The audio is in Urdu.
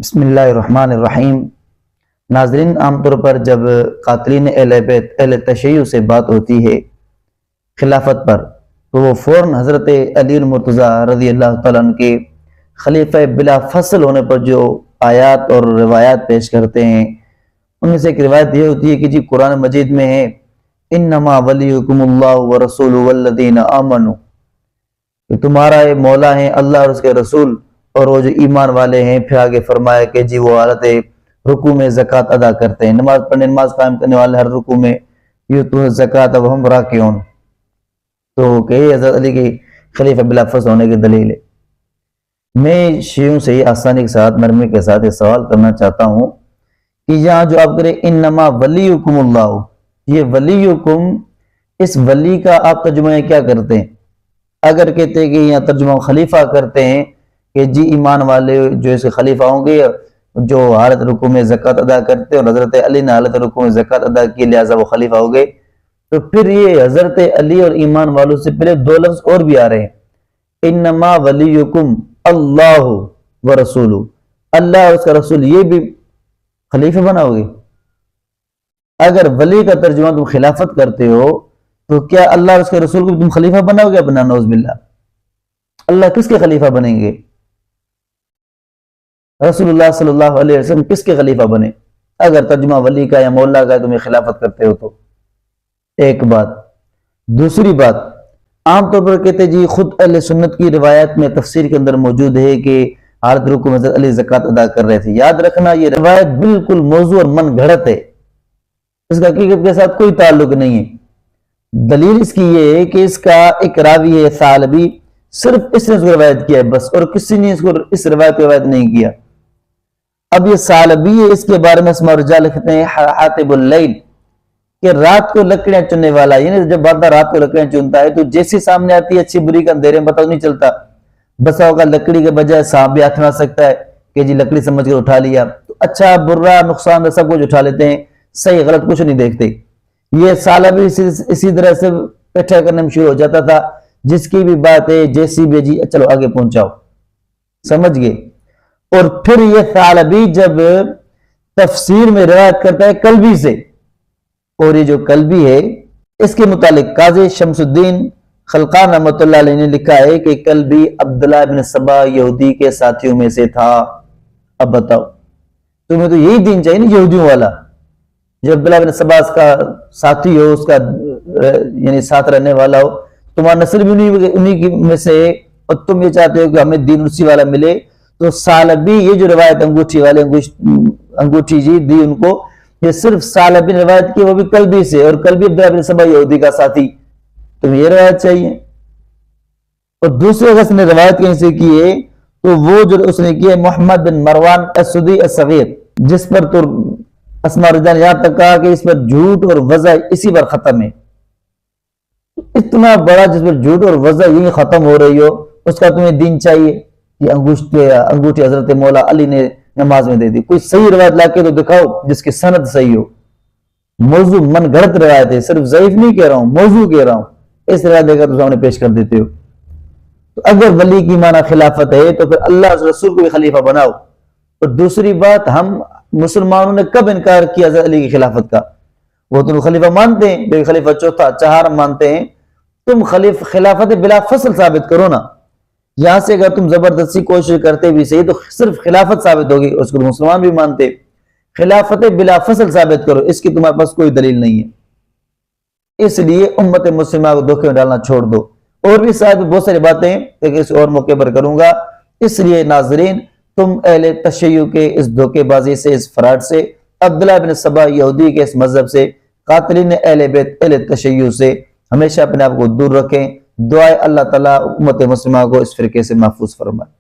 بسم اللہ الرحمن الرحیم۔ ناظرین، عام طور پر جب قاتلین اہل بیت اہل تشیع سے بات ہوتی ہے خلافت پر تو وہ فوراً حضرت علی المرتضیٰ رضی اللہ تعالیٰ عنہ کے خلیفہ بلا فصل ہونے پر جو آیات اور روایات پیش کرتے ہیں، ان میں سے ایک روایت یہ ہوتی ہے کہ جی قرآن مجید میں ہے انما ولیکم اللہ ورسولہ والذین آمنوا، کہ تمہارا مولا ہے اللہ اور اس کے رسول اور وہ جو ایمان والے ہیں۔ پھر آگے فرمایا کہ جی وہ حالت رکوع میں زکوٰۃ ادا کرتے ہیں، نماز پڑھنے نماز قائم کرنے والے ہر رکوع میں یؤتون الزکوٰۃ وہم راکعون۔ تو کہ یہ حضرت علی کی خلیفہ بلا فصل ہونے کی دلیل ہے۔ میں شیعوں سے ہی آسانی کے ساتھ نرمی کے ساتھ یہ سوال کرنا چاہتا ہوں کہ یہاں جو آپ کریں انما ولیکم اللہ، یہ ولیکم، اس ولی کا آپ ترجمہ کیا کرتے ہیں؟ اگر کہتے ہیں کہ یہاں ترجمہ خلیفہ کرتے ہیں کہ جی ایمان والے جو اس کے خلیفہ ہوں گے جو حالت رکوع میں زکوٰۃ ادا کرتے اور حضرت علی نے حالت رکوع میں زکوٰۃ ادا کی لہٰذا وہ خلیفہ ہو گئے، تو پھر یہ حضرت علی اور ایمان والوں سے پہلے دو لفظ اور بھی آ رہے ہیں، انما ولیکم اللہ ورسولہ، اللہ اور اس کا رسول، یہ بھی خلیفہ بناؤ گے؟ اگر ولی کا ترجمہ تم خلافت کرتے ہو تو کیا اللہ اور اس کے رسول کو تم خلیفہ بناؤ گے اپنا؟ نعوذ باللہ، اللہ کس کے خلیفہ بنیں گے؟ رسول اللہ صلی اللہ علیہ وسلم کس کے خلیفہ بنے اگر ترجمہ ولی کا یا مولا کا تم خلافت کرتے ہو تو؟ ایک بات۔ دوسری بات، عام طور پر کہتے جی خود اہل سنت کی روایت میں تفسیر کے اندر موجود ہے کہ حالت رکوع میں حضرت علی زکوٰۃ ادا کر رہے تھے۔ یاد رکھنا یہ روایت بالکل موضوع اور من گھڑت ہے، اس کا حقیقت کے ساتھ کوئی تعلق نہیں ہے۔ دلیل اس کی یہ ہے کہ اس کا ایک راوی ہے ثعلبی، صرف اس نے اس کو روایت کیا ہے بس، اور کسی نے اس روایت کو روایت نہیں کیا۔ اب یہ ثعلبی ہے، اس کے بارے میں اسماء الرجال لکھتے ہیں حاطب اللیل کہ رات کو لکڑیاں چننے والا، یعنی جب بندہ رات کو لکڑیاں چنتا ہے تو جیسی سامنے آتی ہے اچھی بری کا اندھیرے میں پتہ نہیں چلتا، بسا ہوگا لکڑی کے بجائے سانپ بھی ہاتھ میں آ سکتا ہے کہ جی لکڑی سمجھ کر اٹھا لیا، تو اچھا برا نقصان سب کچھ اٹھا لیتے ہیں، صحیح غلط کچھ نہیں دیکھتے۔ یہ ثعلبی اسی طرح سے پیٹھا کرنے میں شروع ہو جاتا تھا، جس کی بھی بات ہے جیسی بھی جی چلو آگے پہنچاؤ، سمجھ گئے۔ اور پھر یہ ثعلبی جب تفسیر میں روایت کرتا ہے کلبی سے، اور یہ جو کلبی ہے اس کے متعلق قاضی شمس الدین خلقان رحمۃ اللہ علیہ نے لکھا ہے کہ کلبی عبداللہ بن سبا یہودی کے ساتھیوں میں سے تھا۔ اب بتاؤ، تمہیں تو یہی دین چاہیے نا یہودیوں والا، جو عبداللہ بن سبا کا ساتھی ہو، اس کا یعنی ساتھ رہنے والا ہو، تمہارا نسل بھی انہی میں سے، اور تم یہ چاہتے ہو کہ ہمیں دین اسی والا ملے۔ تو ثعلبی یہ جو روایت انگوٹھی والے انگوٹھی جی دی ان کو، یہ صرف ثعلبی نے روایت کی، وہ بھی کلبی سے، اور کلبی عبداللہ بن سبا یہودی کا ساتھی، تمہیں یہ روایت چاہیے؟ اور دوسرے اگر اس نے روایت کہیں سے کی ہے تو وہ جو اس نے کی ہے محمد بن مروان السدی الصغیر، جس پر تو اسماء الرجال یہاں تک کہا کہ اس پر جھوٹ اور وضع اسی پر ختم ہے۔ اتنا بڑا جس پر جھوٹ اور وضع یہی ختم ہو رہی ہو، اس کا تمہیں دین چاہیے؟ یہ انگوٹھی حضرت مولا علی نے نماز میں دے دی، کوئی صحیح روایت لا کے تو دکھاؤ جس کی سند صحیح ہو۔ موضوع من گھڑت روایت ہے، صرف ضعیف نہیں کہہ رہا ہوں، موضوع کہہ رہا ہوں، اس روایت دے کر تو سامنے پیش کر دیتے ہو۔ تو اگر ولی کی معنی خلافت ہے تو پھر اللہ اور رسول کو بھی خلیفہ بناؤ۔ اور دوسری بات، ہم مسلمانوں نے کب انکار کیا حضرت علی کی خلافت کا؟ وہ تم خلیفہ مانتے ہیں، لیکن خلیفہ چوتھا چہارم مانتے ہیں، تم خلافت بلا فصل ثابت کرو نا۔ یہاں سے اگر تم زبردستی کوشش کرتے بھی صحیح تو صرف خلافت ثابت ہوگی، اس کو مسلمان بھی مانتے، خلافت بلا فصل ثابت کرو، اس کی تمہارے پاس کوئی دلیل نہیں ہے۔ اس لیے امت مسلمہ کو دھوکے میں ڈالنا چھوڑ دو۔ اور بھی شاید بہت ساری باتیں کسی اور موقع پر کروں گا۔ اس لیے ناظرین، تم اہل تشیع کے اس دھوکے بازی سے، اس فراڈ سے، عبداللہ بن سبا یہودی کے اس مذہب سے، قاتلین اہل بیت اہل تشیع سے ہمیشہ اپنے آپ کو دور رکھیں۔ دعائے اللہ تعالیٰ امت مسلمہ کو اس فرقے سے محفوظ فرمائے۔